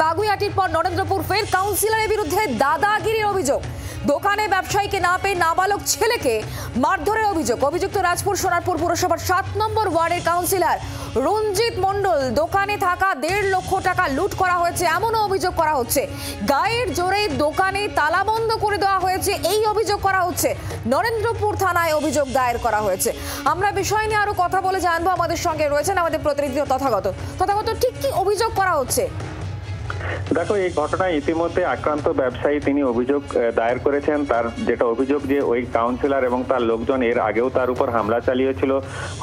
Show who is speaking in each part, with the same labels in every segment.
Speaker 1: বাগুইআটির পর নরেন্দ্রপুর ফের কাউন্সিলরের বিরুদ্ধে দাদাগিরির অভিযোগ। দোকানে ব্যবসায়ীকে না পেয়ে নাবালক ছেলেকে মারধরের অভিযোগ। অভিযুক্ত রাজপুর সোনারপুর পুরসভার 7 নম্বর ওয়ার্ডের কাউন্সিলর রঞ্জিত মণ্ডল। দোকানে থাকা 1.5 লক্ষ টাকা লুট করা হয়েছে এমনও অভিযোগ করা হচ্ছে। গায়ের জোরে দোকানে তালাবন্ধ করে দেওয়া হয়েছে এই অভিযোগ করা হচ্ছে। নরেন্দ্রপুর থানায় অভিযোগ দায়ের করা হয়েছে। আমরা বিষয় নিয়ে আরো কথা বলে জানবো। আমাদের সঙ্গে রয়েছেন আমাদের প্রতিনিধি তথাগত। ঠিক কি অভিযোগ করা হচ্ছে?
Speaker 2: দেখো, এই ঘটনায় ইতিমধ্যে আক্রান্ত ব্যবসায়ী তিনি অভিযোগ দায়ের করেছেন। তার যেটা অভিযোগ যে ওই কাউন্সিলর এবং তার লোকজন এর আগেও তার উপর হামলা চালিয়েছিল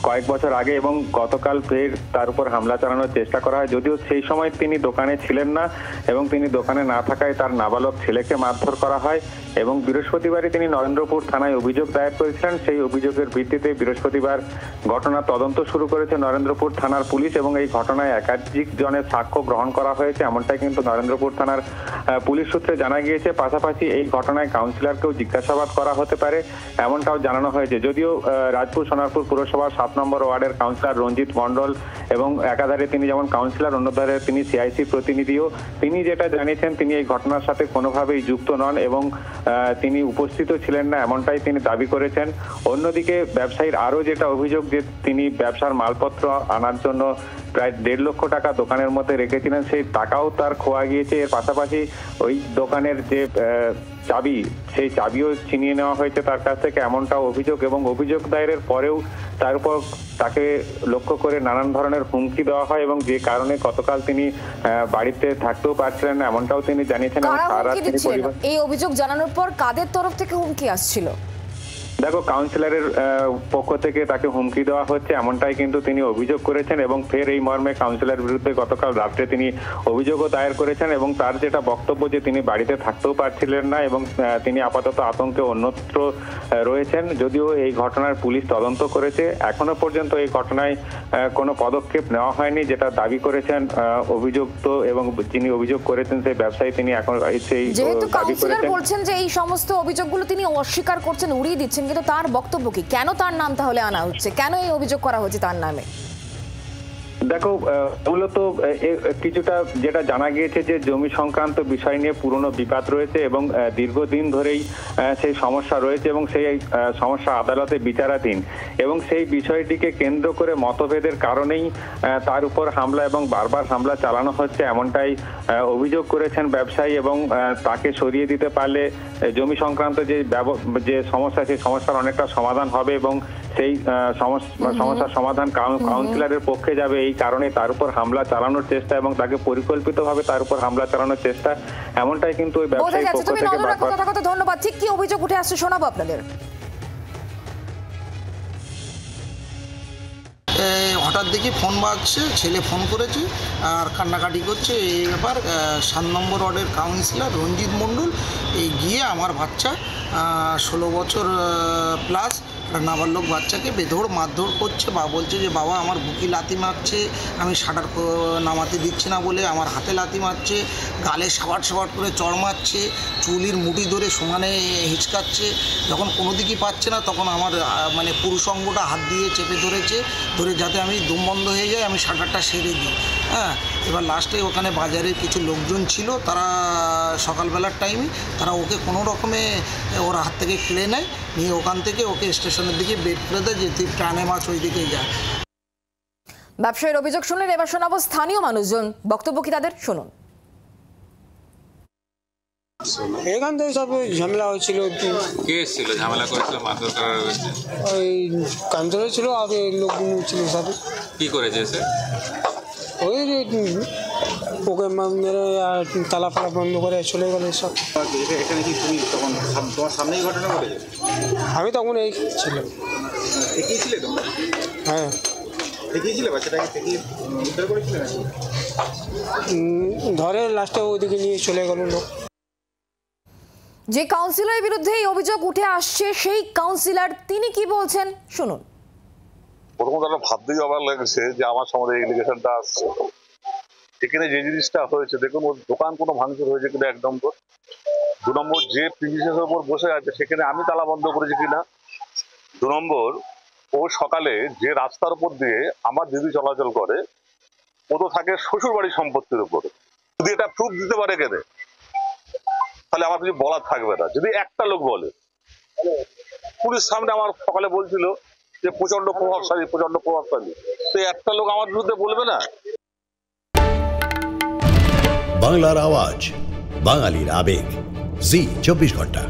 Speaker 2: কয়েক বছর আগে, এবং গতকাল ফের তার উপর হামলা চালানোর চেষ্টা করা হয়। যদিও সেই সময় তিনি দোকানে ছিলেন না এবং তিনি দোকানে না থাকায় তার নাবালক ছেলেকে মারধর করা হয় এবং বৃহস্পতিবারই তিনি নরেন্দ্রপুর থানায় অভিযোগ দায়ের করেছিলেন। সেই অভিযোগের ভিত্তিতে বৃহস্পতিবার ঘটনা তদন্ত শুরু করেছে নরেন্দ্রপুর থানার পুলিশ এবং এই ঘটনায় একাধিক জনের সাক্ষ্য গ্রহণ করা হয়েছে, এমনটাই কিন্তু নরেন্দ্রপুর থানার পুলিশ সূত্রে জানা গিয়েছে। পাশাপাশি এই ঘটনায় কাউন্সিলরকেও জিজ্ঞাসাবাদ করা হতে পারে এমনটাও জানানো হয়েছে। যদিও রাজপুর সোনারপুর পুরসভার 7 নম্বর ওয়ার্ডের কাউন্সিলর রঞ্জিত মণ্ডল এবং একাধারে তিনি যেমন কাউন্সিলর, অন্যধারে তিনি সিআইসি প্রতিনিধিও, তিনি যেটা জানিয়েছেন তিনি এই ঘটনার সাথে কোনোভাবেই যুক্ত নন এবং তিনি উপস্থিত ছিলেন না এমনটাই তিনি দাবি করেছেন। অন্যদিকে ব্যবসায়ীর আরও যেটা অভিযোগ যে তিনি ব্যবসার মালপত্র আনার জন্য প্রায় 1.5 লক্ষ টাকা দোকানের মধ্যে রেখেছিলেন, সেই টাকাও তার খোয়া গিয়েছে। এর পাশাপাশি ওই দোকানের যে চাবি, সেই চাবিও ছিনিয়ে নেওয়া হয়েছে তার কাছ থেকে, এমনটাও অভিযোগ। এবং অভিযোগ দায়েরের পরেও তার উপর তাকে লক্ষ্য করে নানান ধরনের হুমকি দেওয়া হয় এবং যে কারণে গতকাল তিনি বাড়িতে থাকতেও পারছিলেন না এমনটাও তিনি জানিয়েছেন।
Speaker 1: এই অভিযোগ জানানোর পর কাদের তরফ থেকে হুমকি আসছিল?
Speaker 2: দেখো, কাউন্সিলরের পক্ষ থেকে তাকে হুমকি দেওয়া হচ্ছে এমনটাই কিন্তু তিনি অভিযোগ করেছেন এবং ফের এই মর্মে কাউন্সিলরের বিরুদ্ধে গতকাল রাত্রে তিনি অভিযোগও দায়ের করেছেন এবং তার যেটা বক্তব্য যে তিনি বাড়িতে থাকতেও পারছিলেন না এবং তিনি আপাতত আতঙ্কে অন্যত্র রয়েছেন। যদিও এই ঘটনার পুলিশ তদন্ত করেছে, এখনো পর্যন্ত এই ঘটনায় কোনো পদক্ষেপ নেওয়া হয়নি, যেটা দাবি করেছেন অভিযুক্ত এবং যিনি অভিযোগ করেছেন সেই ব্যবসায়ী। তিনি এখন সেই
Speaker 1: যেহেতু কাউন্সিলর বলছেন যে এই সমস্ত অভিযোগগুলো তিনি অস্বীকার করছেন, উড়িয়ে দিচ্ছেন, কিন্তু তার বক্তব্য কি? কেন তার নাম তাহলে আনা হচ্ছে? কেন এই অভিযোগ করা হচ্ছে তার নামে?
Speaker 2: দেখো, মূলত কিছুটা যেটা জানা গিয়েছে যে জমি সংক্রান্ত বিষয় নিয়ে পুরনো বিবাদ রয়েছে এবং দীর্ঘদিন ধরেই সেই সমস্যা রয়েছে এবং সেই সমস্যা আদালতে বিচারাধীন এবং সেই বিষয়টিকে কেন্দ্র করে মতভেদের কারণেই তার উপর হামলা এবং বারবার হামলা চালানো হচ্ছে এমনটাই অভিযোগ করেছেন ব্যবসায়ী। এবং তাকে সরিয়ে দিতে পারলে জমি সংক্রান্ত যে সমস্যা, সেই সমস্যার অনেকটা সমাধান হবে এবং সেই সমস্যার সমাধান কাউন্সিলরের পক্ষে যাবে। এই কারণে তার উপর হামলা চালানোর চেষ্টা এবং তাকে পরিকল্পিতভাবে তার উপর হামলা চালানোর চেষ্টা, এমনটাই কিন্তু ওই ব্যবসায়ীর পক্ষ থেকে।
Speaker 1: ধন্যবাদ। ঠিক কি অভিযোগ উঠে আসছে শোনাবো আপনাদের।
Speaker 3: হঠাৎ দেখি ফোন বাজছে, ছেলে ফোন করেছে আর কান্নাকাটি করছে। এই ব্যাপার 7 নম্বর ওয়ার্ডের কাউন্সিলর রঞ্জিত মণ্ডল এই গিয়ে আমার বাচ্চা 16 বছর প্লাস নাবালক বাচ্চাকে বেধড় মারধর করছে বা বলছে যে বাবা আমার বুকি লাথি মারছে, আমি শাটার নামাতে দিচ্ছি না বলে আমার হাতে লাথি মারছে, গালে সাবাট করে চড় মারছে, চুলির মুঠি ধরে সমানে হিচকাচ্ছে। যখন কোনো দিকই পাচ্ছে না তখন আমার মানে পুরুষাঙ্গটা হাত দিয়ে চেপে ধরে যাতে আমি দম বন্ধ হয়ে যায়, আমি শাটারটা সেরে দিই। হ্যাঁ, এবার লাস্টে ওখানে বাজারের কিছু লোকজন ছিল, তারা সকালবেলার টাইমে তারা ওকে কোনো রকমে ওর হাত থেকে কেড়ে নেয়, নিয়ে ওখান থেকে ওকে স্টেশনের দিকে বের করে দেয় যে তুই প্রাণে মাছ ওই দিকেই যায়।
Speaker 1: ব্যবসায়ীর অভিযোগ শুনলেন, এবার শোনাবো স্থানীয় মানুষজন বক্তব্য কি তাদের, শুনুন।
Speaker 4: এখান থেকে সব ঝামেলা হয়েছিল।
Speaker 5: কে এসেছিল ঝামেলা করেছিল? মারধর করা হয়েছে
Speaker 4: ওই কাউন্সিলর ছিল, আগে লোকজন ছিল সব।
Speaker 5: কি করেছে সে?
Speaker 4: ওই ওকে মেরে তালা ফালা বন্ধ করে চলে গেল সব।
Speaker 5: এখানে কি তুমি তখন তোমার সামনেই ঘটনা ঘটেছে?
Speaker 4: আমি তখন এই ছিলাম।
Speaker 5: এগিয়ে ছিলে তোমরা?
Speaker 4: হ্যাঁ,
Speaker 5: এগিয়ে ছিলে, বাচ্চাটাকে থেকে উদ্ধার করেছিলে নাকি?
Speaker 4: ধরে লাস্টে ওইদিকে নিয়ে চলে গেল লোক।
Speaker 1: যে কাউন্সিলরের বিরুদ্ধে এই অভিযোগ উঠে আসছে সেই কাউন্সিলর তিনি কি বলছেন শুনুন।
Speaker 6: প্রথমত একটা ভাবতেই অবাক লাগছে যে আমার সম্বন্ধে এলিগেশনটা আসছে। এখানে যে জিনিসটা হয়েছে দেখুন, ওর দোকান কোনো ভাঙচুর হয়েছে কিনা 1 নম্বর, 2 নম্বর যে প্রিমিসেসের উপর বসে আছে সেখানে আমি তালা বন্ধ করেছি কিনা, 2 নম্বর ও সকালে যে রাস্তার উপর দিয়ে আমার দিদি চলাচল করে ও তো থাকে শ্বশুর বাড়ির সম্পত্তির উপরে, যদি এটা প্রুফ দিতে পারে কেনে, তাহলে আমার কিছু বলার থাকবে না। যদি একটা লোক বলে, পুলিশ সামনে আমার সকালে বলছিল যে প্রচন্ড প্রভাবশালী, তো একটা লোক আমার বিরুদ্ধে বলবে না?
Speaker 7: বাংলার আওয়াজ, বাঙালির আবেগ, জি 24 ঘন্টা।